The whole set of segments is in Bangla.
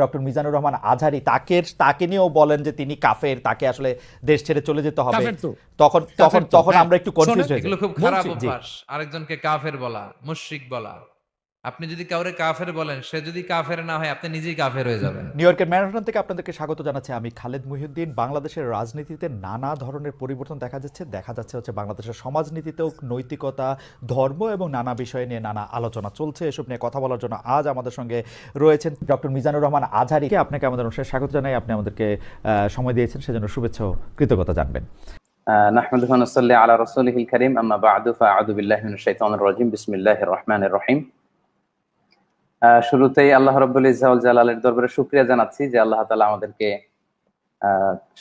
ডক্টর মিজানুর রহমান আজহারী তাকে নিয়েও বলেন যে তিনি কাফের, তাকে আসলে দেশ ছেড়ে চলে যেতে হবে। তখন তখন তখন আমরা একটু কনফিউজ হয়ে যাই। এগুলো খুব খারাপ অভ্যাস, আরেকজনকে কাফের বলা, মুশরিক বলা। আপনি যদি কাউরে কাফের বলেন, সে যদি কাফের না হয়, আপনি নিজেই কাফের হয়ে যাবেন। নিউ ইয়র্কের ম্যানহাটন থেকে আপনাদেরকে স্বাগত জানাচ্ছি আমি খালেদ মুহিউদ্দিন। বাংলাদেশের রাজনীতিতে নানা ধরনের পরিবর্তন দেখা যাচ্ছে হচ্ছে বাংলাদেশের সমাজনীতিতেও নৈতিকতা, ধর্ম এবং নানা বিষয় নিয়ে নানা আলোচনা চলছে। এসব নিয়ে কথা বলার জন্য আজ আমাদের সঙ্গে রয়েছেন ডক্টর মিজানুর রহমান আজহারীকে। আপনাকে আমাদের অনুষ্ঠানে স্বাগত জানাই। আপনি আমাদেরকে সময় দিয়েছেন, সেজন্য শুভেচ্ছা ও কৃতজ্ঞতা জানবেন। নাহমাদুহু ওয়া নুসাল্লি আলা রাসূলিহিল কারীম, আম্মা বা'দু, ফাআউযু বিল্লাহি মিনাশ শাইতানির রাজীম, বিসমিল্লাহির রহমানির রহিম। শুরুতেই আল্লাহ রাব্বুল ইজ্জা ওয়াল জালালের দরবারে শুকরিয়া জানাচ্ছি যে আল্লাহ তাআলা আমাদেরকে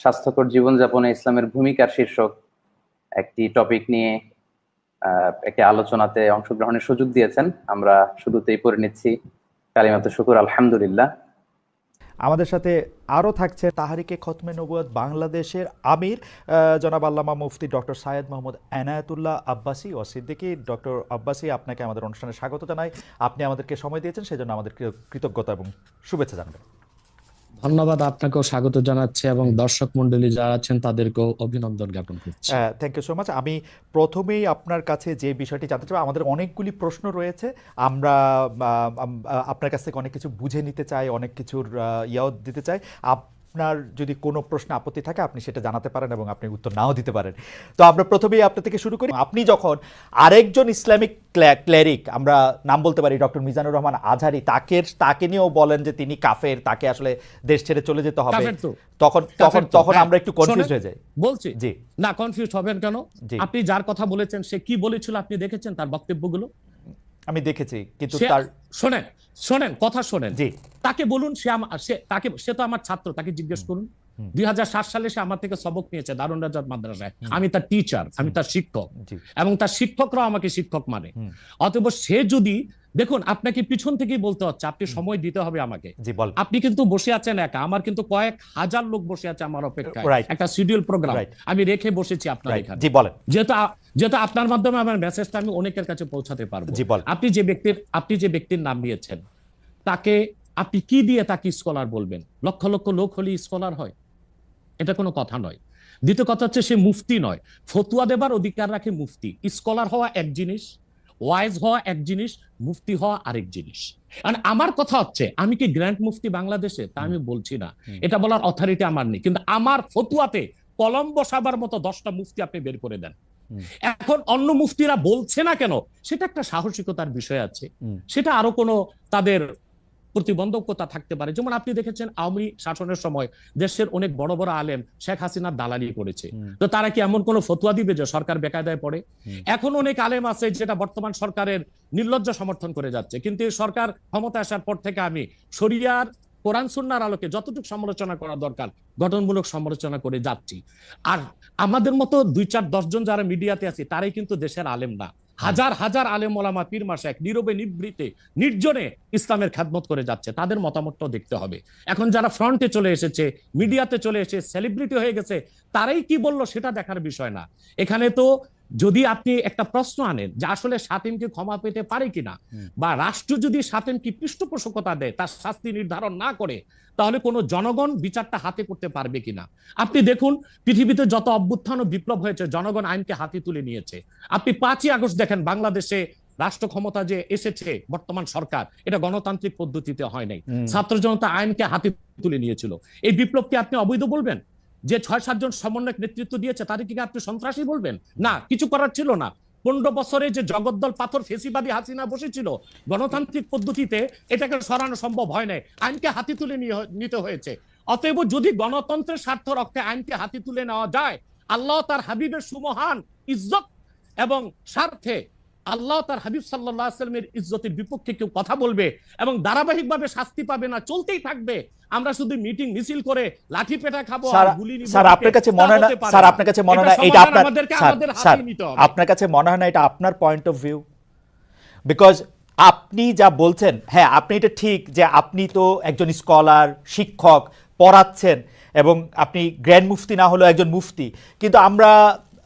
স্বাস্থ্যকর জীবনযাপনে ইসলামের ভূমিকার শীর্ষক একটি টপিক নিয়ে একটি আলোচনাতে অংশগ্রহণের সুযোগ দিয়েছেন। আমরা শুরুতেই পড়ে নিচ্ছি কালিমাতুশ শুকর, আলহামদুলিল্লাহ। আমাদের সাথে আরও থাকছে তাহরিকে খতমে নবুয়ত বাংলাদেশের আমির জনাব আল্লামা মুফতি ডক্টর সাইয়েদ মোহাম্মদ এনায়েতুল্লাহ আব্বাসী ও সিদ্দিকী। ডক্টর আব্বাসী, আপনাকে আমাদের অনুষ্ঠানে স্বাগত জানাই। আপনি আমাদেরকে সময় দিয়েছেন, সেজন্য আমাদের কৃতজ্ঞতা এবং শুভেচ্ছা জানাবেন। ধন্যবাদ, আপনাকেও স্বাগত জানাচ্ছি এবং দর্শক মন্ডলী যারা আছেন তাদেরকেও অভিনন্দন জ্ঞাপন করছি। Thank you so much. আমি প্রথমেই আপনার কাছে যে বিষয়টি জানতে চাই, আমাদের অনেকগুলি প্রশ্ন রয়েছে, আমরা আপনার কাছ থেকে অনেক কিছু বুঝে নিতে চাই, অনেক কিছুর ইয়াও দিতে চাই। আপনার যদি কোনো প্রশ্ন আপত্তি থাকে আপনি সেটা জানাতে পারেন এবং আপনি উত্তর নাও দিতে পারেন। তো আমরা প্রথমেই আপনার থেকে শুরু করি। আপনি যখন আরেকজন ইসলামিক ক্লেরিক, আমরা নাম বলতে পারি ডক্টর মিজানুর রহমান আজহারী, তাকে নিয়েও বলেন যে তিনি কাফের, তাকে আসলে দেশ ছেড়ে চলে যেতে হবে, তখন আমরা একটু কনফিউজ হয়ে যাই। বলছি জি না, কনফিউজ হবেন কেন? আপনি যার কথা বলেছেন সে কি বলেছিল আপনি দেখেছেন তার বক্তব্যগুলো? আমি দেখেছি, কিন্তু তার শোনেন কথা শোনেন। জি, তাকে বলুন, সে তো আমার ছাত্র, তাকে জিজ্ঞেস করুন। 2007 সালে সে আমার থেকে সবক নিয়েছে দারুন রাজাত মাদ্রাসায়। আমি তার টিচার, আমি তার শিক্ষক, এবং তার শিক্ষকরাও আমাকে শিক্ষক মানে। অতএব সে যদি, দেখুন আপনাকে পিছন থেকেই বলতে হচ্ছে, আপনি সময় দিতে হবে আমাকে। আপনি কিন্তু বসে আছেন একা, আমার কিন্তু কয়েক হাজার লোক বসে আছে আমার অপেক্ষায়। একটা শিডিউল প্রোগ্রাম আমি রেখে বসেছি আপনার এখানে, যেহেতু আপনার মাধ্যমে আমার মেসেজটা আমি অনেকের কাছে পৌঁছাতে পারবো। আপনি যে ব্যক্তির নাম নিয়েছেন, তাকে আপনি কি দিয়ে তাকে স্কলার বলবেন? লক্ষ লক্ষ লোক হলে স্কলার হয়? এটা কোনো কথা নয়। দ্বিতীয় কথা হচ্ছে, সে মুফতি নয়, ফতুয়া দেবার অধিকার রাখে মুফতি। স্কলার হওয়া এক জিনিস, ওয়াইজ হওয়া এক জিনিস, মুফতি হওয়া আরেক জিনিস। আমার কথা হচ্ছে, আমি কি গ্র্যান্ড মুফতি বাংলাদেশে? তা আমি বলছি না, এটা বলার অথরিটি আমার নেই, কিন্তু আমার ফতুয়াতে কলম বসাবার মতো 10টা মুফতি আপনি বের করে দেন। এখন অন্য মুফতিরা বলছে না কেন, সেটা একটা সাহসিকতার বিষয় আছে, সেটা আরো কোনো তাদের প্রতিবন্ধকতা থাকতে পারে। যেমন আপনি দেখেছেন আওয়ামী শাসনের সময় দেশের অনেক বড় বড় আলেম শেখ হাসিনার দালালি করেছে, তো তারা কি এমন কোন ফতোয়া দিবে যে সরকার বেকায়দায় পড়ে? এখন অনেক আলেম আছে যেটা বর্তমান সরকারের নির্লজ্জ সমর্থন করে যাচ্ছে, কিন্তু এই সরকার ক্ষমতা আসার পর থেকে আমি শরিয়ার কোরআন সুন্নাহর আলোকে যতটুকু সমালোচনা করা দরকার গঠনমূলক সমালোচনা করে যাচ্ছি। আর আমাদের মতো 2-4-10 জন যারা মিডিয়াতে আছে তারাই কিন্তু দেশের আলেম না। হাজার হাজার আলেম ওলামা, পীর মাশায়েখ নীরবে নিভৃতে নির্জনে ইসলামের খেদমত করে যাচ্ছে, তাদের মতামতটাও দেখতে হবে। এখন যারা ফ্রন্টে চলে এসেছে, মিডিয়াতে চলে এসে সেলিব্রিটি হয়ে গেছে, তারাই কি বললো সেটা দেখার বিষয় না। এখানে তো যদি আপনি একটা প্রশ্ন আনেন যে আসলে শাতিমকে ক্ষমা পেতে পারে কিনা, বা রাষ্ট্র যদি শাতিমকে পৃষ্ঠপোষকতা দেয়, তার শাস্তি নির্ধারণ না করে, তাহলে কোনো জনগণ বিচারটা হাতে করতে পারবে কিনা? আপনি দেখুন, পৃথিবীতে যত অভ্যুত্থান ও বিপ্লব হয়েছে, জনগণ আইনকে হাতে তুলে নিয়েছে। আপনি 5ই আগস্ট দেখেন, বাংলাদেশে রাষ্ট্র ক্ষমতা যে এসেছে বর্তমান সরকার, এটা গণতান্ত্রিক পদ্ধতিতে হয় নাই, ছাত্র জনতা আইনকে হাতে তুলে নিয়েছিল। এই বিপ্লবকে আপনি অবৈধ বলবেন? যে 6-7 জন সমন্বয়ক নেতৃত্ব দিয়েছে তাদেরকে আপনি সন্ত্রাসী বলবেন? না, কিছু করার ছিল না। 15 বছরে যে জগদ্দল পাথর ফেসিবাদী হাসিনা বসেছিল, গণতান্ত্রিক পদ্ধতিতে এটাকে সরানো সম্ভব হয় নাই, আইনকে হাতে তুলে নিতে হয়েছে। অতএব যদি গণতন্ত্রের স্বার্থ রক্ষে আইনকে হাতে তুলে নেওয়া যায়, আল্লাহ তার হাবিবের সুমহান ইজ্জত এবং স্বার্থে আল্লাহ তার হাবিব সাল্লাল্লাহু আলাইহি ওয়াসাল্লামের ইজ্জতের বিপক্ষে কেউ কথা বলবে এবং ধারাবাহিকভাবে শাস্তি পাবে না, চলতেই থাকবে। আমরা শুধু মিটিং মিছিল করে লাঠি পেটা খাবো আর গুলি নিব। স্যার আপনার কাছে মনে হয় না, স্যার আপনার কাছে মনে হয় না এটা আপনার, স্যার আপনার কাছে মনে হয় না এটা আপনার পয়েন্ট অফ ভিউ? বিকজ আপনি যা বলছেন, হ্যাঁ আপনি এটা ঠিক যে আপনি তো একজন স্কলার, শিক্ষক, পড়াচ্ছেন এবং আপনি গ্র্যান্ড মুফতি না হলেও একজন মুফতি, কিন্তু আমরা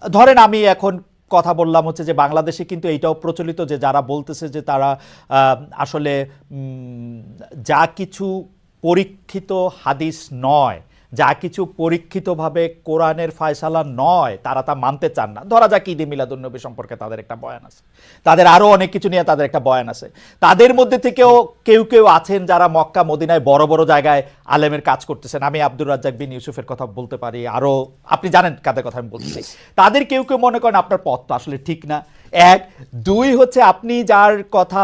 ধরেন আমি এখন কথা বললাম হচ্ছে যে বাংলাদেশে কিন্তু এইটাও প্রচলিত যে যারা বলতেছে যে তারা আসলে যা কিছু পরীক্ষিত হাদিস নয়, যা কিছু পরীক্ষিতভাবে কোরআনের ফয়সালা নয়, তারা তা মানতে চান না। ধরা যাক ঈদে মিলাদুন্নবী সম্পর্কে তাদের একটা বয়ান আছে, তাদের আরও অনেক কিছু নিয়ে তাদের একটা বয়ান আছে। তাদের মধ্যে থেকেও কেউ কেউ আছেন যারা মক্কা মদিনায় বড় বড় জায়গায় আলেমের কাজ করতেছেন। আমি আব্দুর রাজ্জাক বিন ইউসুফের কথা বলতে পারি, আরও আপনি জানেন কাদের কথা আমি বলছি। তাদের কেউ কেউ মনে করেন আপনার পথ তো আসলে ঠিক না। এক, দুই হচ্ছে আপনি যার কথা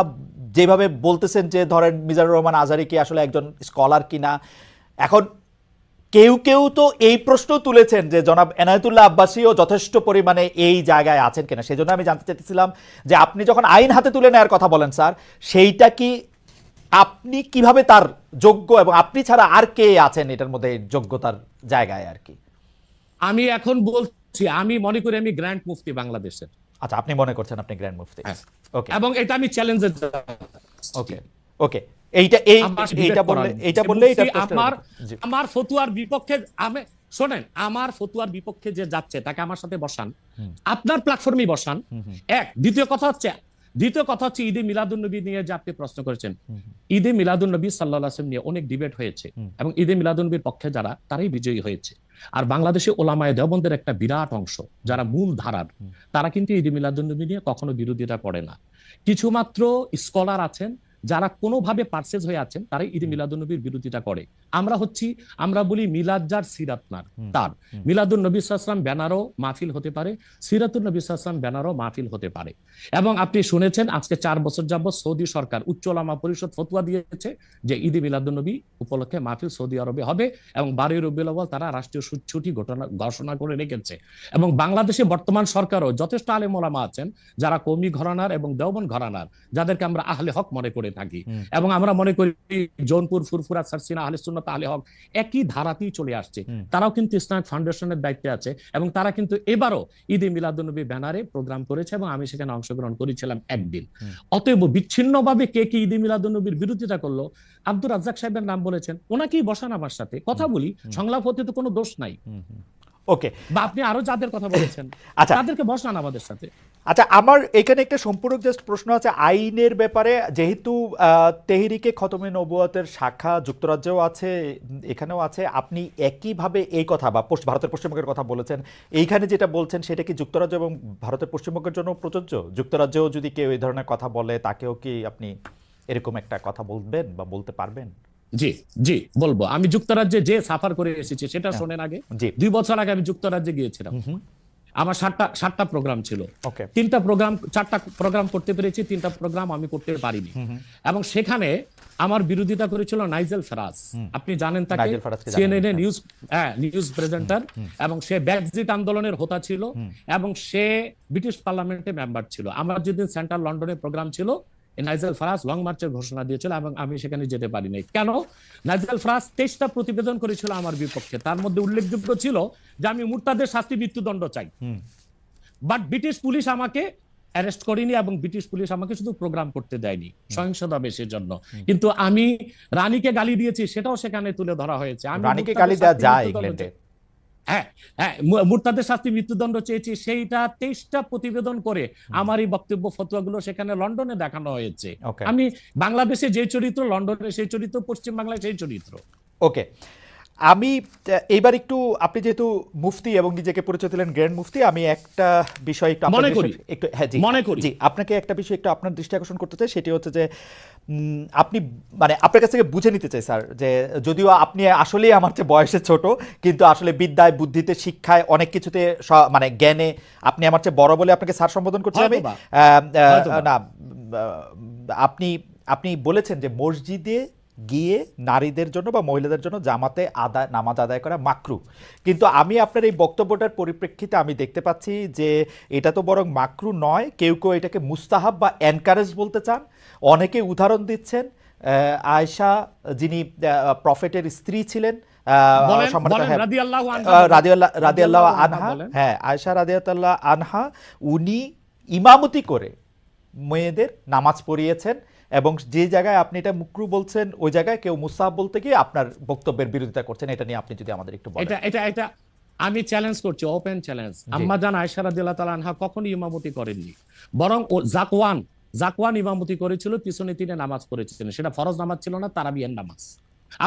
যেভাবে বলতেছেন যে ধরেন মিজানুর রহমান আজহারী কি আসলে একজন স্কলার কিনা। এখন কেউ কেউ তো এই প্রশ্ন তুলেছেন যে জনাব এনায়েতুল্লাহ আব্বাসীও যথেষ্ট পরিমাণে এই জায়গায় আছেন কিনা। সেই জন্য আমি জানতে চাইতেছিলাম যে আপনি যখন আইন হাতে তুলে নেওয়ার কথা বলেন স্যার, সেইটা কি আপনি কিভাবে তার যোগ্য, এবং আপনি ছাড়া আর কে আছেন এটার মধ্যে যোগ্যতার জায়গায় আর কি? আমি এখন বলছি, আমি মনে করি আমি গ্র্যান্ড মুফতি বাংলাদেশের। আচ্ছা, আপনি মনে করছেন আপনি গ্র্যান্ড মুফতি? ওকে, এবং এটা আমি চ্যালেঞ্জের ওকে ওকে এইটা বললে আমার ফতুয়ার বিপক্ষে আমি শোনেন, আমার ফতুয়ার বিপক্ষে যে যাচ্ছে তাকে আমার সাথে বসান, আপনার প্ল্যাটফর্মে বসান। এক, দ্বিতীয় কথা হচ্ছে ঈদে মিলাদুন্নবী নিয়ে যে আপনি প্রশ্ন করেছেন, ঈদে মিলাদুন্নবী সাল্লাল্লাহু আলাইহি ওয়াসাল্লাম নিয়ে অনেক ডিবেট হয়েছে এবং ঈদে মিলাদুন্নবীর পক্ষে যারা, তারাই বিজয়ী হয়েছে। আর বাংলাদেশে ওলামায়ে দেওবন্দের একটা বিরাট অংশ যারা মূল ধারার, তারা কিন্তু ঈদে মিলাদুন্নবী নিয়ে কখনো বিরোধিতা করে না। কিছু মাত্র স্কলার আছেন যারা কোনোভাবে পারসেজ হয়ে আছেন, তারাই ঈদে মিলাদুন্নবীর বিরোধিতা করে। আমরা বলি মিলাদ যার সিরাত নার তার, মিলাদুন নবী সাল্লাল্লাহু আলাইহি ওয়াসাল্লাম ব্যানারও মাহফিল হতে পারে, সিরাতুন নবী সাল্লাল্লাহু আলাইহি ওয়াসাল্লাম ব্যানারও মাহফিল হতে পারে। এবং আপনি শুনেছেন আজকে 4 বছর যাবত সৌদি সরকার উচ্চ ওলামা পরিষদ ফতোয়া দিয়েছে যে ঈদে মিলাদুন্নবী উপলক্ষে মাহফিল সৌদি আরবে হবে এবং 12 রবিউল আউয়াল তারা রাষ্ট্রীয় ছুটি ঘোষণা করে রেখেছে। এবং বাংলাদেশে বর্তমান সরকারও যথেষ্ট আলেম ওলামা আছেন যারা কওমি ঘরানার এবং দেওবন্দ ঘরানার, যাদেরকে আমরা আহলে হক মনে করে থাকি। এবং আমরা মনে করি জৌনপুর, ফুরফুরা, সারসিনা, আহলে সুন্নাত, আহলে হক একই ধারাতেই চলে আসছে। তারাও কিন্তু ইসলামিক ফাউন্ডেশনের দায়িত্বে আছে এবং তারা কিন্তু এবারও ঈদে মিলাদুন্নবী ব্যানারে প্রোগ্রাম করেছে এবং আমি সেখানে অংশগ্রহণ করেছিলাম একদিন। অতএব বিচ্ছিন্নভাবে কে কি ঈদে মিলাদুন্নবীর বিরোধিতা করলো, আব্দুর রাজ্জাক সাহেবের নাম বলেছেন, ওনাকেই বসান আমার সাথে কথা বলি, সংলাপ হতে তো কোনো দোষ নাই। ওকে, বা আপনি আরো যাদের কথা বলেছেন তাদেরকে বসান আমাদের সাথে। আচ্ছা, আমার এখানে একটা সম্পূরক জাস্ট প্রশ্ন আছে আইনের ব্যাপারে। যেহেতু তেহরিকে খতমে নবুয়তের শাখা যুক্তরাজ্যেও আছে, এখানেও আছে, আপনি একইভাবে এই কথা বা ভারতের পশ্চিমবঙ্গের কথা বলেছেন, এইখানে যেটা বলছেন সেটা কি যুক্তরাজ্য এবং ভারতের পশ্চিমবঙ্গের জন্য প্রযোজ্য? যুক্তরাজ্যেও যদি কেউ এই ধরনের কথা বলে তাকেও কি আপনি এরকম একটা কথা বলবেন বা বলতে পারবেন? জি জি বলবো। আমি যুক্তরাজ্যে যে সাফার করে এসেছি সেটা শোনেন আগে। 2 বছর আগে আমি যুক্তরাজ্যে গিয়েছিলাম। আমার 7টা প্রোগ্রাম ছিল। 4টা প্রোগ্রাম করতে পেরেছি, 3টা প্রোগ্রাম আমি করতে পারিনি। এবং সেখানে আমার বিরোধিতা করেছিল নাইজেল ফারাজ। আপনি জানেন তাকে, সিএনএন নিউজ প্রেজেন্টার, এবং সে ব্রেক্সিট আন্দোলনের হোতা ছিল এবং সে ব্রিটিশ পার্লামেন্টে মেম্বার ছিল। আমার যেদিন সেন্ট্রাল লন্ডনে প্রোগ্রাম ছিল, নাইজেল ফারাজ লং মার্চের ঘোষণা দিয়েছিল এবং আমি সেখানে যেতে পারি নাই। কেন? নাইজেল ফারাজ 23টা প্রতিবেদন করেছিল আমার বিপক্ষে। তার মধ্যে উল্লেখযোগ্য ছিল যে আমি মুরতাদের শাস্তি মৃত্যুদণ্ড চাই। বাট ব্রিটিশ পুলিশ আমাকে অ্যারেস্ট করেনি এবং ব্রিটিশ পুলিশ আমাকে শুধু প্রোগ্রাম করতে দেয়নি সহিংসতা বেশের জন্য। কিন্তু আমি রানীকে গালি দিয়েছি, সেটাও সেখানে তুলে ধরা হয়েছে। আমি রানীকে গালি দেওয়া যায় ইংল্যান্ডে? মুরতাদের শাস্তি মৃত্যুদণ্ড চেয়েছি, সেইটা 23টা প্রতিবেদন করে আমার এই বক্তব্য ফতোয়াগুলো সেখানে লন্ডনে দেখানো হয়েছে। আমি বাংলাদেশে যে চরিত্র, লন্ডনে সেই চরিত্র, পশ্চিম বাংলায় সেই চরিত্র। ওকে, আমি এইবার একটু, আপনি যেহেতু মুফতি এবং নিজেকে পরিচয় দিলেন গ্র্যান্ড মুফতি, আমি একটা বিষয় একটু আপনাকে একটা বিষয় একটু আপনার দৃষ্টি আকর্ষণ করতে চাই। সেটি হচ্ছে যে আপনি মানে আপনার কাছ থেকে বুঝে নিতে চাই স্যার, যে যদিও আপনি আসলেই আমার চেয়ে বয়সে ছোট, কিন্তু আসলে বিদ্যায়, বুদ্ধিতে, শিক্ষায়, অনেক কিছুতে মানে জ্ঞানে আপনি আমার চেয়ে বড় বলে আপনাকে স্যার সম্বোধন করছি আমি। না, আপনি বলেছেন যে মসজিদে গিয়ে নারীদের জন্য বা মহিলাদের জন্য জামাতে নামাজ আদায় করা মাকরু। কিন্তু আমি আপনার এই বক্তব্যটার পরিপ্রেক্ষিতে আমি দেখতে পাচ্ছি যে এটা তো বরং মাকরু নয়, কেউ কেউ এটাকে মুস্তাহাব বা এনকারেজ বলতে চান। অনেকে উদাহরণ দিচ্ছেন আয়েশা, যিনি প্রফেটের স্ত্রী ছিলেন, রাদিয়াল্লাহু আনহা, আয়েশা রাদিয়াল্লাহু আনহা, উনি ইমামতি করে মেয়েদের নামাজ পড়িয়েছেন। এবং যে জায়গায় আপনি এটা মুকরু বলছেন, ওই জায়গায় কেউ মুস্তাহাব বলতে গিয়ে আপনার বক্তব্যের বিরোধিতা করছেন। এটা নিয়ে আপনি যদি আমাদের একটু বলেন। এটা আমি চ্যালেঞ্জ করছি, ওপেন চ্যালেঞ্জ। আম্মা জান আয়েশা রাদিয়াল্লাহু তাআলা আনহা কখনো ইমামতি করেননি, বরং জাকওয়ান ইমামতি করেছিল, পিছনে তিনি নামাজ পড়েছিলেন। সেটা ফরজ নামাজ ছিল না, তারাবিয়ার নামাজ।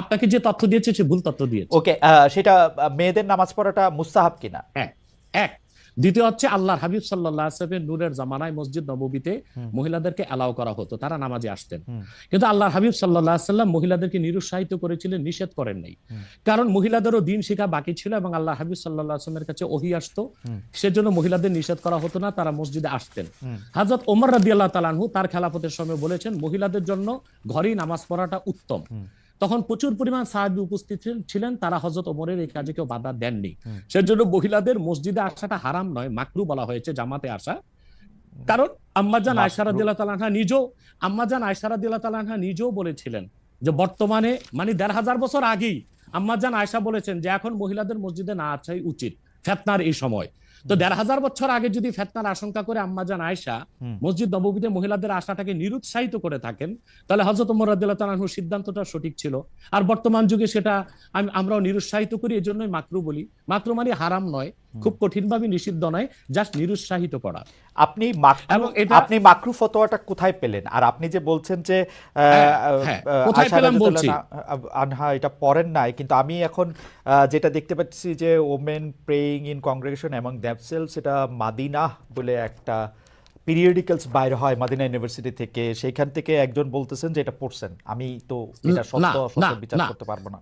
আপনাকে যে তথ্য দিয়েছে সে ভুল তথ্য দিয়েছে। ওকে, সেটা মেয়েদের নামাজ পড়াটা মুস্তাহাব কিনা? হ্যাঁ, এক। দ্বিতীয় হচ্ছে আল্লাহর হাবিব সাল্লাল্লাহু আলাইহি ওয়াসাল্লামের নূরের জামানায় মসজিদ নববীতে মহিলাদেরকে অ্যালাউ করা হতো, তারা নামাজে আসতেন। কিন্তু আল্লাহর হাবিব সাল্লাল্লাহু আলাইহি ওয়াসাল্লাম মহিলাদেরকে নিরুৎসাহিত করেছিলেন, নিষেধ করেন নাই। কারণ মহিলাদেরও দিন শেখা বাকি ছিল এবং আল্লাহর হাবিব সাল্লাল্লাহু আলাইহি ওয়াসাল্লামের কাছে ওহী আসতো, সেজন্য মহিলাদের নিষেধ করা হতো না, তারা মসজিদে আসতেন। হযরত ওমর রাদিয়াল্লাহু তাআলা আনহু তার খেলাফতের সময় বলেছেন মহিলাদের জন্য ঘরেই নামাজ পড়াটা উত্তম। তখন প্রচুর পরিমাণ সাহাবী উপস্থিত ছিলেন, তারা হযরত ওমরের এই কাজে কেউ বাধা দেননি। সেজন্য মহিলাদের মসজিদে আসাটা হারাম নয়, মাকরু বলা হয়েছে জামাতে আসা। কারণ আম্মাজান আয়েশা রাদিয়াল্লাহু তাআলা আনহা নিজেও বলেছিলেন যে বর্তমানে মানে ১৫০০ বছর আগেই আম্মাজান আয়েশা বলেছেন যে এখন মহিলাদের মসজিদে না আসাই উচিত ফিতনার এই সময়। তো ১৫০০ বছর আগে যদি ফিতনার আশঙ্কা করে আম্মাজান আয়েশা মসজিদ নববীতে মহিলাদের আসাটাকে নিরুৎসাহিত করে থাকেন, তাহলে হযরত ওমর রাদিয়াল্লাহু তাআলা আনহুর সিদ্ধান্তটা সঠিক ছিল। আর বর্তমান যুগে সেটা আমরাও নিরুৎসাহিত করি, এজন্যই মাকরু বলি। মাকরু মানে হারাম নয়, খুব কঠিনভাবে নিষিদ্ধ নয়, জাস্ট নিরুৎসাহিত করা। আপনি মাকরু ফতোয়াটা কোথায় পেলেন? আর আপনি যে বলছেন যে কোথায় পেলাম বলছি, আনহা এটা পড়েন নাই, কিন্তু আমি এখন যেটা দেখতে পাচ্ছি যে women praying in congregation among themselves, এটা মাদিনা বলে একটা পিরিয়ডিক্যালস বাইরে হয় মাদিনা ইউনিভার্সিটি থেকে, সেইখান থেকে একজন বলতেছেন যে এটা পড়ছেন। আমি তো এটা সত্য বিচার করতে পারবো না।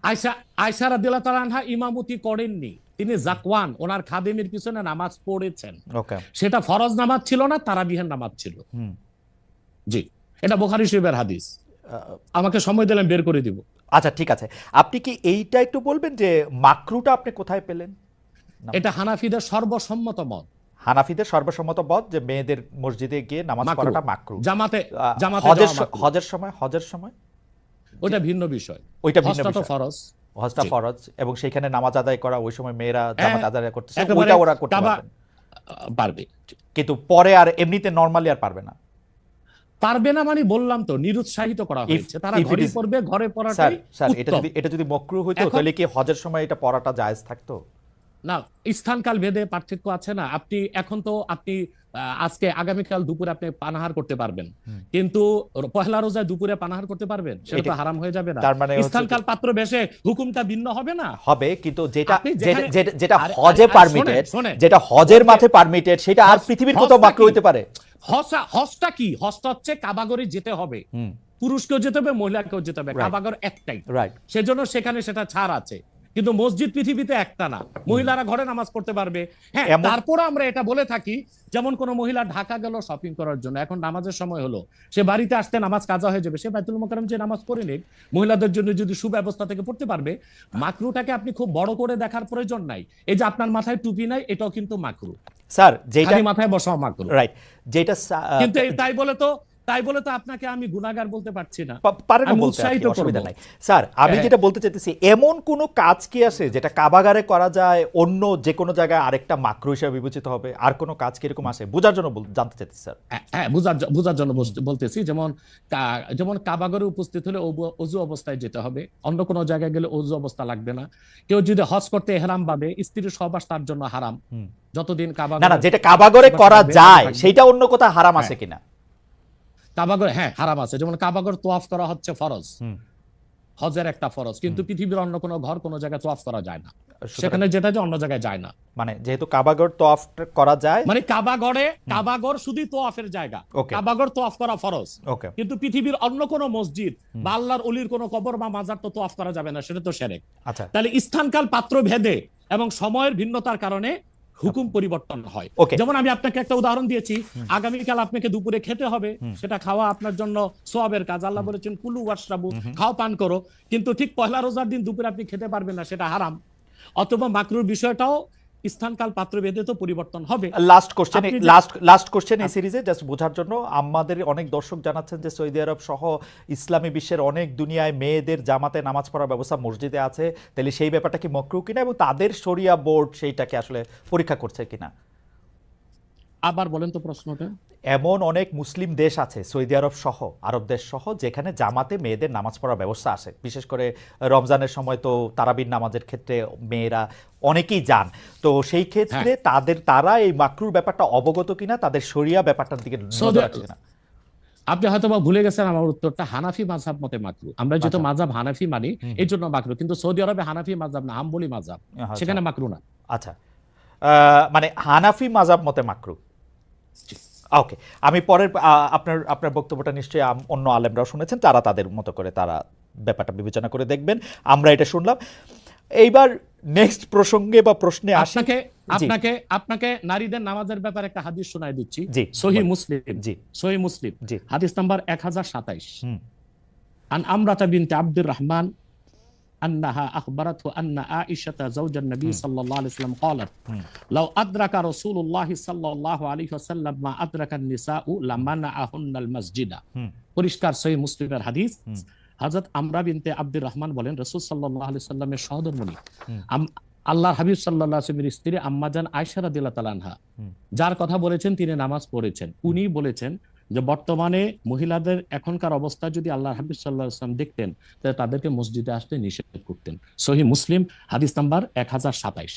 আয়েশা রাদিয়াল্লাহু তাআলা আনহা ইমামতি করেননি, তিনি জাকওয়ান ওনার খাদেমের পিছনে নামাজ পড়েছেন। ওকে, সেটা ফরজ নামাজ ছিল না, তারাবিহের নামাজ ছিল। জি, এটা বুখারী শরীফের হাদিস। আমাকে সময় দিলেন বের করে দিব। আচ্ছা ঠিক আছে, আপনি কি এইটা একটু বলবেন যে মাকরুটা আপনি কোথায় পেলেন? এটা হানাফিদের সর্বসম্মত মত। হানাফিদের সর্বসম্মত মত যে মেয়েদের মসজিদে গিয়ে নামাজ পড়াটা মাকরু। জামাতে হজের সময় ওটা ভিন্ন বিষয়, ওইটা ভিন্ন হজটা তো বিষয়। ফরজ, হজটা ফরজ এবং সেখানে নামাজ আদায় করা, ওই সময় মেয়েরা জামাত আদায় করতেছে, একেবারে ওইটা ওরা করতে পারবে, কিন্তু পরে আর এমনিতে নরমালি আর পারবে না। পারবে না মানে বললাম তো নিরুৎসাহিত করা হয়েছে, তারা ঘরে পড়বে, ঘরে পড়াটাই উত্তম। এটা যদি মাকরু হইতো তাহলে কি হজের সময় এটা পড়াটা জায়েজ থাকতো? না, স্থানকাল ভেদে পার্থক্য আছে না। আপনি এখন তো আজকে আগামীকাল দুপুরে আপনি পানাহার করতে পারবেন, কিন্তু পহেলা রোজায় দুপুরে পানাহার করতে পারবেন? সেটা তো হারাম হয়ে যাবে না? স্থানকাল পাত্র বেশে হুকুমটা ভিন্ন হবে না? হবে, কিন্তু যেটা হজে পারমিটেড, যেটা হজের মাঠে পারমিটেড, সেটা আর পৃথিবীর কোথাও মাকরু হইতে পারে? হজটা কি? হজটা হচ্ছে কাবাগরে যেতে হবে, পুরুষকেও যেতে হবে, মহিলাকেও যেতে হবে, কাবাগর একটাই, সেজন্য সেখানে সেটা ছাড় আছে। কিন্তু মসজিদ পৃথিবীতে একটা না, মহিলারা ঘরে নামাজ পড়তে পারবে। হ্যাঁ, তারপর আমরা এটা বলে থাকি, যেমন কোন মহিলা ঢাকা গেল শপিং করার জন্য, এখন নামাজের সময় হলো, সে বাড়িতে আসতে নামাজ কাজা হয়ে যাবে, সে বাইতুল মোকাররম যে নামাজ পড়ে নিক, মহিলাদের জন্য যদি সুব্যবস্থা থেকে পড়তে পারবে। মাকরুটাকে আপনি খুব বড় করে দেখার প্রয়োজন নাই। এই যে আপনার মাথায় টুপি নাই, এটাও কিন্তু মাকরু স্যার, যেটা মাথায় বসাও মাকরু, রাইট। যেটা কিন্তু তাই বলে তো আপনাকে আমি গুনাহগার বলতে পারছি না, পারেন না বলতে, অসুবিধা নাই। স্যার, আমি যেটা বলতে চাইতেছি, এমন কোন কাজ কি আছে যেটা কাবাগারে করা যায়, অন্য যে কোনো জায়গায় আরেকটা মাকরু হিসেবে বিবেচিত হবে? আর কোন কাজ কি এরকম আছে? বোঝার জন্য জানতে চাইতেছি স্যার। হ্যাঁ, বোঝার জন্য বলতেছি। যেমন কাবাগারে উপস্থিত হলে ওযু অবস্থায় যেতে হবে, অন্য কোনো জায়গায় গেলে ওযু অবস্থা লাগবে না। কেউ যদি হজ করতে ইহরাম বাঁধে, স্ত্রীর সহবাস তার জন্য হারাম যতদিন কাবাগারে, না, যেটা কাবাগারে করা যায় সেটা অন্য কোথাও হারাম আছে কিনা? কাবাগর, হ্যাঁ হারাম আছে। যেমন কাবাগর তোয়াফ করা হচ্ছে ফরজ, হজের একটা ফরজ, কিন্তু পৃথিবীর অন্য কোনো ঘর কোনো জায়গায় তোয়াফ করা যায় না, সেখানে যেটা যে অন্য জায়গায় যায় না। মানে যেহেতু কাবাগর তোয়াফ করা যায়, মানে কাবাগর শুধু তোয়াফের জায়গা, কাবাগর তোয়াফ করা ফরজ, কিন্তু পৃথিবীর অন্য কোনো মসজিদ বা আল্লাহর ওলির কোনো কবর বা মাজার তো তোয়াফ করা যাবে না, সেটা তো শিরক। আচ্ছা, তাহলে স্থানকাল পাত্র ভেদে এবং সময়ের ভিন্নতার কারণে হুকুম পরিবর্তন হয়। যেমন আমি আপনাকে একটা উদাহরণ দিয়েছি, আগামীকাল আপনাকে দুপুরে খেতে হবে, সেটা খাওয়া আপনার জন্য সওয়াবের কাজ। আল্লাহ বলেছেন কুলু ওয়াশরাবু, খাও পান করো, কিন্তু ঠিক পহেলা রোজার দিন দুপুরে আপনি খেতে পারবেন না, সেটা হারাম। অথবা মাকরুর বিষয়টাও স্থানকাল পাত্র ভেদে তো পরিবর্তন হবে। লাস্ট কোশ্চেন এই সিরিজে জাস্ট বোঝার জন্য, আমাদের অনেক দর্শক জানাচ্ছেন যে সৌদি আরব সহ ইসলামী বিশ্বের অনেক দুনিয়ায় মেয়েদের জামাতে নামাজ পড়ার ব্যবস্থা মসজিদে আছে, তাহলে সেই ব্যাপারটা কি মাকরু কিনা এবং তাদের শরিয়া বোর্ড সেইটাকে আসলে পরীক্ষা করছে কিনা? আবার বলেন তো প্রশ্নটা। এমন অনেক মুসলিম দেশ আছে, সৌদি আরব সহ, আরব দেশ সহ, যেখানে জামাতে মেয়েদের নামাজ পড়ার ব্যবস্থা আছে। বিশেষ করে রমজানের সময় তো তারাবির নামাজের ক্ষেত্রে মেয়েরা অনেকেই যান, তো সেই ক্ষেত্রে তারা এই মাকরুর ব্যাপারটা অবগত কিনা, তাদের শরিয়া ব্যাপারটার দিকে নজর রাখছে কিনা? আপনি হয়তো বা ভুলে গেছেন আমার উত্তরটা, হানাফি মাযহাব মতে মাকরু। আমরা যেহেতু আচ্ছা। মাযহাব হানাফি মানি এই জন্য মাকরু, কিন্তু সৌদি আরবে হানাফি মাযহাব না, হাম্বলি মাযহাব, আচ্ছা। সেখানে মাকরু না। আচ্ছা, মানে হানাফি মাযহাব মতে মাকরু। ওকে, আমি পরের আপনার আপনার বক্তব্যটা নিশ্চয়ই অন্য আলেমরাও শুনেছেন, তারা তাদের মতো করে তারা ব্যাপারটা বিবেচনা করে দেখবেন। আমরা এটা শুনলাম। এইবার নেক্সট প্রসঙ্গে বা প্রশ্নে আসি। আপনাকে আপনাকে নারীদের নামাজের ব্যাপারে একটা হাদিস শোনায় দিচ্ছি, জি, সহিহ বলুন। মুসলিম। জি। সহিহ মুসলিম জি। হাদিস নাম্বার 1027। হুম। আন আমরাতা বিনতে আব্দুর রহমান أنها أخبرته أن عائشة زوج النبي صلى الله عليه وسلم قالت لو أدرك رسول الله صلى الله عليه وسلم ما أدرك النساء لمنعهن المسجد। পরিষ্কার সহিহ মুসলিমের হাদিস। হযরত আমরা বিনতে আব্দুর রহমান বলেন রাসূল সাল্লাল্লাহু আলাইহি সাল্লামের সহধর্মিণী আল্লাহর হাবিব সাল্লাল্লাহু আলাইহি ওয়াসাল্লামের স্ত্রী আম্মাজান আয়েশা রাদিয়াল্লাহু তাআলা আনহা, যার কথা বলেছেন তিনি নামাজ পড়েছেন, উনি বলেছেন যে বর্তমানে মহিলাদের এখনকার অবস্থা যদি আল্লাহর হাবিব সাল্লাল্লাহু আলাইহি ওয়াসাল্লাম দেখতেন তাহলে তাদেরকে মসজিদে আসতে নিষেধ করতেন। সহিহ মুসলিম হাদিস নাম্বার 1027।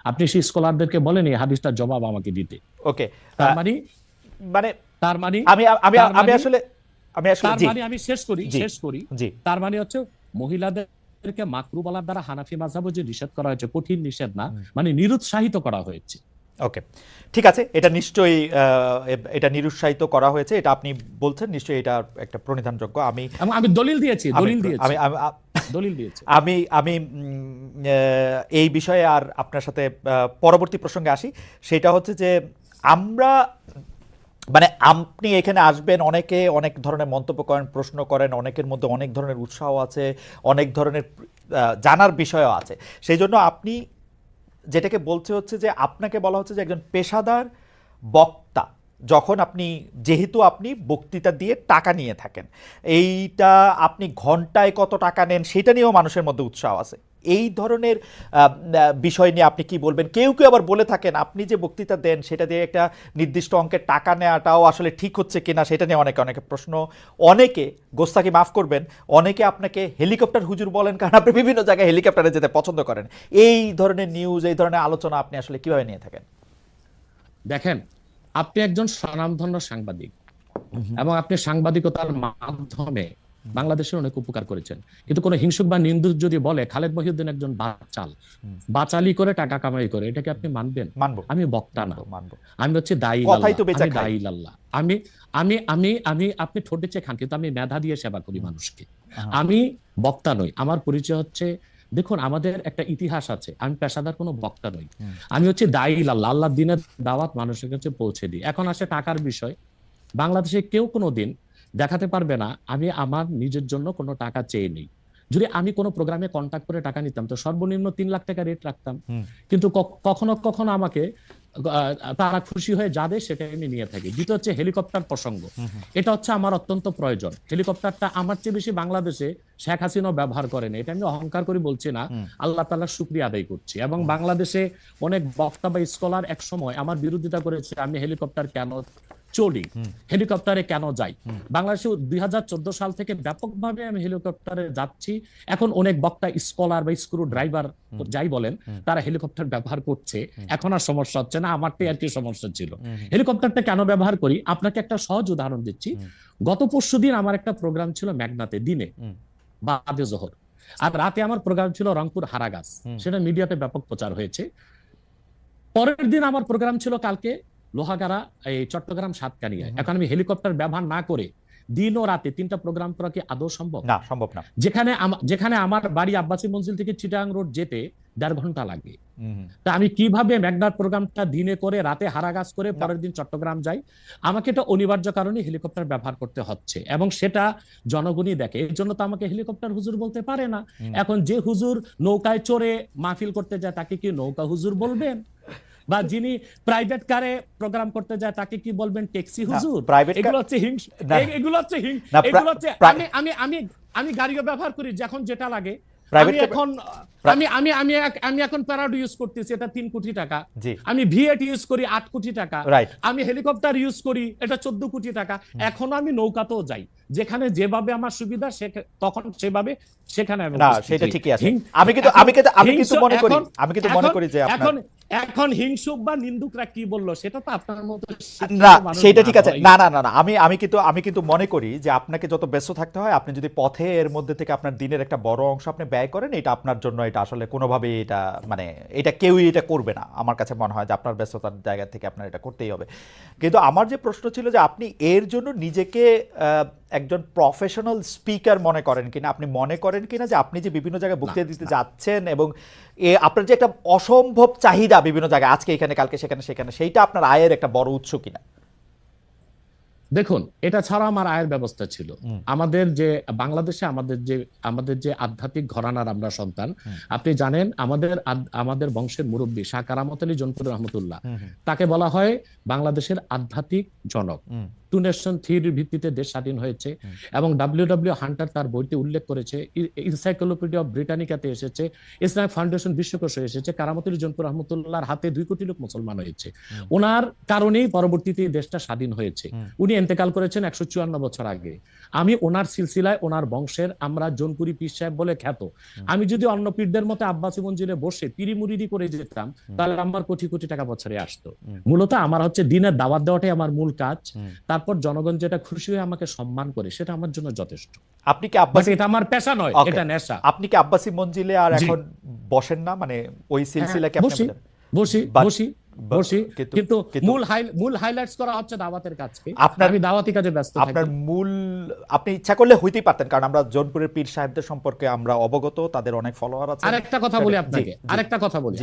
আপনি সেই স্কলারদেরকে বলেন এই হাদিসটার জবাব আমাকে দিতে। ওকে, তার মানে আমি শেষ করি। তার মানে হচ্ছে মহিলাদেরকে মাকরু বলার দ্বারা হানাফি মাযহাবে যে নিষেধ করা হয়েছে, কঠিন নিষেধ না, মানে নিরুৎসাহিত করা হয়েছে। ওকে, ঠিক আছে, এটা নিশ্চয়ই এটা নিরুৎসাহিত করা হয়েছে, এটা আপনি বলছেন, নিশ্চয়ই এটা একটা প্রণিধানযোগ্য। আমি দলিল দিয়েছি। আমি এই বিষয়ে আর আপনার সাথে পরবর্তী প্রসঙ্গে আসি। সেটা হচ্ছে যে আমরা মানে আপনি এখানে আসবেন, অনেকে অনেক ধরনের মন্তব্য করেন, প্রশ্ন করেন, অনেকের মধ্যে অনেক ধরনের উৎসাহ আছে, অনেক ধরনের জানার বিষয়ও আছে। সেই জন্য আপনি যেটাকে বলছে হচ্ছে যে আপনাকে বলা হচ্ছে যে একজন পেশাদার বক্তা, যখন যেহেতু আপনি বক্তৃতা দিয়ে টাকা নিয়ে থাকেন, এইটা আপনি ঘন্টায় কত টাকা নেন সেটা নিয়েও মানুষের মধ্যে উৎসাহ আছে। এই ধরনের বিষয় নিয়ে আপনি কি বলবেন? কেউ কেউ আবার বলে থাকেন আপনি যে বক্তৃতা দেন সেটা দিয়ে একটা নির্দিষ্ট অঙ্কের টাকা নেওয়াটাও আসলে ঠিক হচ্ছে কিনা সেটা নিয়ে অনেকে প্রশ্ন। অনেকে, গোস্তাকি মাফ করবেন, অনেকে আপনাকে হেলিকপ্টার হুজুর বলেন, কারণ আপনি বিভিন্ন জায়গায় হেলিকপ্টারে যেতে পছন্দ করেন। এই ধরনের নিউজ, এই ধরনের আলোচনা আপনি আসলে কিভাবে নিয়ে থাকেন? দেখেন, আপনি একজন স্বনামধন্য সাংবাদিক এবং আপনি সাংবাদিকতার মাধ্যমে বাংলাদেশের অনেক উপকার করেছেন, কিন্তু কোনো হিংসুক বা নিন্দুক যদি বলে খালেদ মহিউদ্দিন একজন বাচালি করে টাকা কামাই করে, এটাকে আপনি মানবেন? মানবো। আমি বক্তা না, আমি হচ্ছে দায়ী আল্লাহ। আমি আপনি ঠোঁটে চেয়ে খান, কিন্তু আমি মেধা দিয়ে সেবা করি মানুষকে। আমি বক্তা নই। আমার পরিচয় হচ্ছে, দেখুন আমাদের একটা ইতিহাস আছে, আমি পেশাদার কোনো বক্তা নই, আমি হচ্ছে দায়ী আল্লাহ। আল্লাহ দিনের দাওয়াত মানুষের কাছে পৌঁছে দিই। এখন আসে টাকার বিষয়। বাংলাদেশে কেউ কোনো দিন দেখাতে পারবে না আমি আমার নিজের জন্য কোনো টাকা চেয়ে নেই। যদি আমি কোনো প্রোগ্রামে কন্ট্যাক্ট করে টাকা নিতাম তো সর্বনিম্ন 3 লাখ টাকা রেট রাখতাম, কিন্তু কখনো কখনো আমাকে তারা খুশি হয়ে যাবে সেটা আমি নিয়ে থাকি। দ্বিতীয় হচ্ছে হেলিকপ্টার প্রসঙ্গ, এটা হচ্ছে আমার অত্যন্ত প্রয়োজন। হেলিকপ্টারটা আমার চেয়ে বেশি বাংলাদেশে শেখ হাসিনাও ব্যবহার করেন, এটা আমি অহংকার করে বলছি না, আল্লাহ তাআলার শুকরিয়া আদায় করছি। এবং বাংলাদেশে অনেক বক্তা বা স্কলার এক সময় আমার বিরোধিতা করেছে, আমি হেলিকপ্টার কেন চলি, হেলিকপ্টারে কেন যাই। বাংলাদেশে 2014 সাল থেকে ব্যাপকভাবে আমি হেলিকপ্টারে যাচ্ছি। এখন অনেক বক্তা, স্কলার বা স্ক্রু ড্রাইভার যাই বলেন, তারা হেলিকপ্টার ব্যবহার করছে, এখন আর সমস্যা হচ্ছে না। আমারটাই আর কি সমস্যা ছিল। হেলিকপ্টারটা কেন ব্যবহার করি আপনাকে একটা সহজ উদাহরণ দিচ্ছি। গত পরশুদিন আমার একটা প্রোগ্রাম ছিল মেঘনাতে, দিনে বাদে জোহর, আর রাতে আমার প্রোগ্রাম ছিল রংপুর হারাগাছ, সেটা মিডিয়াতে ব্যাপক প্রচার হয়েছে। পরের দিন আমার প্রোগ্রাম ছিল কালকে লোহাগাড়া, এই চট্টগ্রাম সাতকানিয়ায়। এখন আমি হেলিকপ্টার ব্যবহার না করে দিন ও রাতে 3টা প্রোগ্রাম করা কি আদৌ সম্ভব? না, সম্ভব না। যেখানে আমার বাড়ি আব্বাসী মঞ্জিল থেকে চিটাগাং রোড যেতে 1.5 ঘন্টা লাগে, তা আমি কিভাবে মেঘনার প্রোগ্রামটা দিনে করে রাতে হারাগাছ করে পরের দিন চট্টগ্রাম যাই? আমাকে এটা অনিবার্য কারণে হেলিকপ্টার ব্যবহার করতে হচ্ছে, এবং সেটা জনগণই দেখে। এর জন্য তো আমাকে হেলিকপ্টার হুজুর বলতে পারে না। এখন যে হুজুর নৌকায় চড়ে মাহফিল করতে যায় তাকে কি নৌকা হুজুর বলবেন? বা যিনি প্রাইভেট কারে প্রোগ্রাম করতে যায় তাকে কি বলবেন ট্যাক্সি হুজুর? এগুলো হচ্ছে আমি গাড়িও ব্যবহার করি যখন যেটা লাগে। আমি এখন প্যারাড ইউজ করতেছি, এটা 3 কোটি টাকা। আমি ভিএট ইউজ করি 8 কোটি টাকা। আমি হেলিকপ্টার ইউজ করি, এটা 14 কোটি টাকা। এখন আমি নৌকাতেও যাই, যেখানে যেভাবে আমার সুবিধা তখন সেভাবে সেখানে আমি। না, সেটা ঠিকই আছে। আমি কিন্তু মনে করি যে এখন হিংসুক বা নিন্দুকরা কি বললো সেটা তো আপনার মতো শিক্ষিত না মানুষ সেটা না ঠিক আছে, ভাই। না না না না, আমি কিন্তু মনে করি যে আপনাকে যত ব্যস্ত থাকতে হয়, আপনি যদি পথে এর মধ্যে থেকে আপনার দিনের একটা বড় অংশ আপনি ব্যয় করেন, এটা আপনার জন্য এটা আসলে কোনোভাবেই এটা মানে এটা কেউই এটা করবে না। আমার কাছে মনে হয় যে আপনার ব্যস্ততার জায়গা থেকে আপনার এটা করতেই হবে। কিন্তু আমার যে প্রশ্ন ছিল যে আপনি এর জন্য নিজেকে একজন প্রফেশনাল স্পিকার মনে করেন কিনা, আপনি মনে করেন কিনা যে আপনি যে বিভিন্ন জায়গায় বক্তৃতা দিতে যাচ্ছেন এবং আপনার যে একটা অসম্ভব চাহিদা বিভিন্ন জায়গায়, আজকে এখানে কালকে সেখানে সেখানে, সেইটা আপনার আয়ের একটা বড় উৎস কিনা? দেখুন, এটা ছাড়া আমার আয়ের ব্যবস্থা ছিল। আমাদের যে বাংলাদেশে আমাদের যে আধ্যাত্মিক ঘরানার আমরা সন্তান, আপনি জানেন আমাদের বংশের মুরব্বী শাহ কারামত আলী জনপুর রহমতুল্লাহ, তাকে বলা হয় বাংলাদেশের আধ্যাত্মিক জনক। টু নেশন থিওরির ভিত্তিতে দেশ স্বাধীন হয়েছে এবং ডব্লিউ হান্টার তার বইতে উল্লেখ করেছে, এনসাইক্লোপিডিয়া অফ ব্রিটানিকাতে এসেছে, ইসলামিক ফাউন্ডেশন বিশ্বকোষে এসেছে, কারামত আলী জনপুর রহমতুল্লাহর হাতে 2 কোটি লোক মুসলমান হয়েছে। ওনার কারণেই পরবর্তীতে দেশটা স্বাধীন হয়েছে। উনি ইন্তেকাল করেছেন 154 বছর আগে। আমি ওনার সিলসিলায়, ওনার বংশের আমরা জোনপুরি পীর সাহেব বলে খ্যাত। আমি যদি অন্য পীরদের মতো আব্বাসী মঞ্জিলে বসে পিরি মুরিদি করে যেতাম, তাহলে আমার কোটি কোটি টাকা বছরে আসতো। মূলত আমার হচ্ছে দিনের দাওয়াত দেওয়াটাই আমার মূল কাজ। তারপর জনগণ যেটা খুশি হয়ে আমাকে সম্মান করে, সেটা আমার জন্য যথেষ্ট। আপনি কি আব্বাসী, এটা আমার পেশা নয়, Okay. এটা নেশা। আপনি কি আব্বাসী মঞ্জিলে আর জি। এখন বসেন না, মানে ওই সিলসিলা কি আপনি বসি বলেন? বসি But- বসি but- বসি, কিন্তু- কিন্তু কিন্তু- মূল হাইলাইটস করা হচ্ছে দাওয়াতের কাজকে। আপনার- আমি দাওয়াতি কাজে ব্যস্ত আপনার থাকি। মূল, আপনি ইচ্ছা করলে হইতেই পারতেন, কারণ আমরা জৌনপুরের পীর সাহেবদের সম্পর্কে আমরা অবগত, তাদের অনেক ফলোয়ার আছে। আরেকটা কথা বলি জি, আপনাকে, জি, আরেকটা কথা বলি।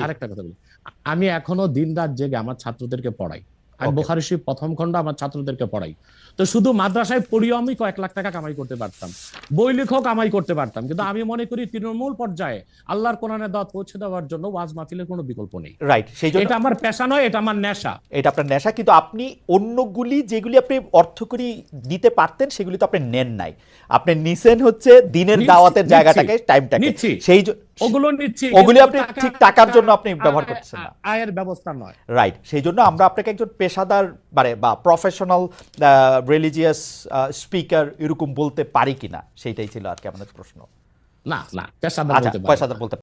আমি এখনো দিনরাত জেগে আমার ছাত্রদেরকে পড়াই। আমি Okay. বুখারী শরীফ প্রথম খণ্ড আমার ছাত্রদেরকে পড়াই। তো শুধু মাদ্রাসায় পড়িও আমি কয়েক লাখ টাকা কামাই করতে পারতাম, বই লেখক কামাই করতে পারতাম, কিন্তু আমি মনে করি তৃণমূল পর্যায়ে আল্লাহর কোরআনের দাওয়াত পৌঁছে দেওয়ার জন্য ওয়াজ মাহফিলের কোনো বিকল্প নেই। রাইট, সেই জন্য এটা আমার পেশা নয়, এটা আমার নেশা। এটা আপনার নেশা, কিন্তু আপনি অন্যগুলি যেগুলি আপনি অর্থকরী দিতে পারতেন সেগুলি তো আপনি নেন নাই, আপনি নিছেন হচ্ছে দিনের নিচ্ছি, দাওয়াতের নিচ্ছি, জায়গাটাকে, টাইমটাকে, নিচ্ছি। সেই ওগুলো নিচ্ছি, ওগুলি কিন্তু আপনি ঠিক টাকার জন্য আপনি ব্যবহার করছেন না। আয়ের ব্যবস্থা নয়। রাইট, সেই জন্য আমরা আপনাকে একজন পেশাদার মানে বা প্রফেশনাল রিলিজিয়াস স্পিকার এরকম বলতে পারি কিনা, সেইটাই ছিল আর কি আমাদের প্রশ্ন। না, পেশাদার আচ্ছা, বলতে পারি। পেশাদার বলতে